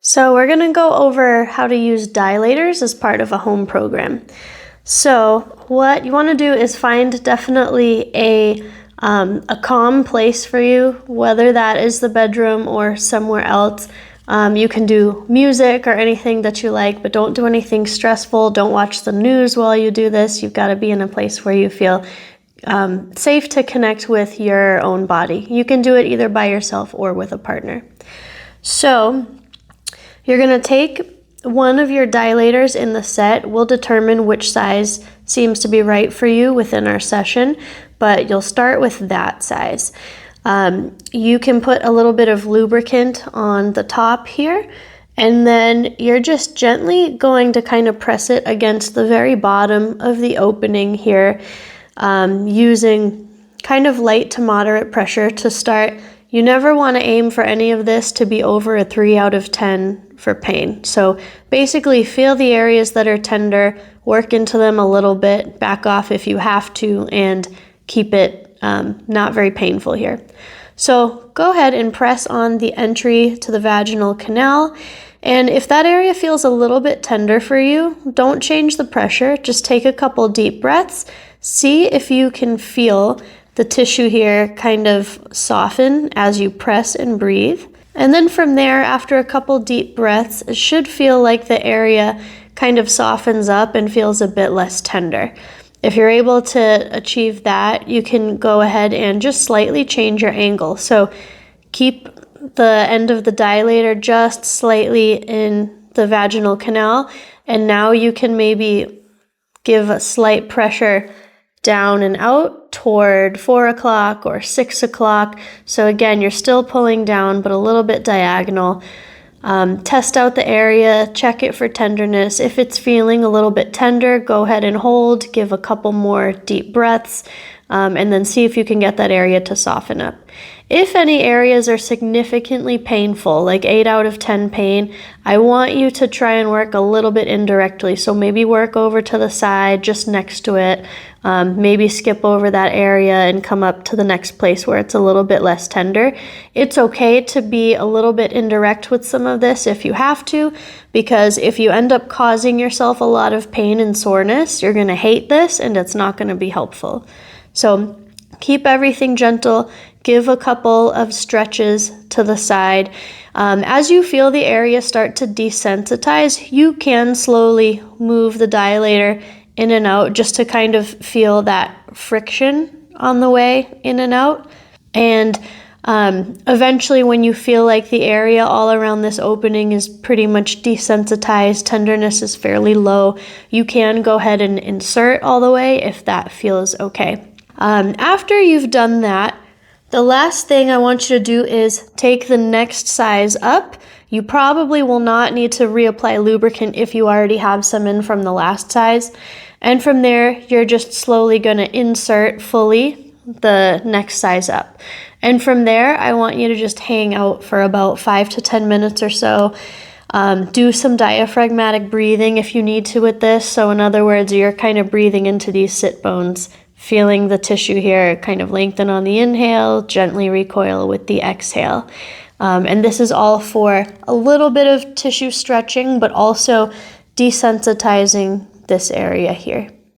So we're gonna go over how to use dilators as part of a home program. So what you wanna do is find definitely a calm place for you, whether that is the bedroom or somewhere else. You can do music or anything that you like, but don't do anything stressful. Don't watch the news while you do this. You've gotta be in a place where you feel safe to connect with your own body. You can do it either by yourself or with a partner. So you're going to take one of your dilators in the set. We'll determine which size seems to be right for you within our session, but you'll start with that size. You can put a little bit of lubricant on the top here, and then you're just gently going to kind of press it against the very bottom of the opening here, using kind of light to moderate pressure to start. You never want to aim for any of this to be over a 3 out of 10 for pain. So basically feel the areas that are tender, work into them a little bit, back off if you have to, and keep it not very painful here. So go ahead and press on the entry to the vaginal canal. And if that area feels a little bit tender for you, don't change the pressure. Just take a couple deep breaths. See if you can feel the tissue here kind of soften as you press and breathe. And then from there, after a couple deep breaths, it should feel like the area kind of softens up and feels a bit less tender. If you're able to achieve that, you can go ahead and just slightly change your angle. So keep the end of the dilator just slightly in the vaginal canal, and now you can maybe give a slight pressure down and out toward 4 o'clock or 6 o'clock. So again, you're still pulling down, but a little bit diagonal. Test out the area, check it for tenderness. If it's feeling a little bit tender, go ahead and hold, give a couple more deep breaths, and then see if you can get that area to soften up. If any areas are significantly painful, like 8 out of 10 pain, I want you to try and work a little bit indirectly. So maybe work over to the side, just next to it. Maybe skip over that area and come up to the next place where it's a little bit less tender. It's okay to be a little bit indirect with some of this if you have to, because if you end up causing yourself a lot of pain and soreness, you're going to hate this and it's not going to be helpful. So keep everything gentle. Give a couple of stretches to the side. As you feel the area start to desensitize, you can slowly move the dilator in and out just to kind of feel that friction on the way in and out. And eventually when you feel like the area all around this opening is pretty much desensitized, tenderness is fairly low, you can go ahead and insert all the way if that feels okay. After you've done that, the last thing I want you to do is take the next size up. You probably will not need to reapply lubricant if you already have some in from the last size. And from there, you're just slowly going to insert fully the next size up. And from there, I want you to just hang out for about 5 to 10 minutes or so. Do some diaphragmatic breathing if you need to with this. So in other words, you're kind of breathing into these sit bones, feeling the tissue here kind of lengthen on the inhale, gently recoil with the exhale. And this is all for a little bit of tissue stretching, but also desensitizing this area here.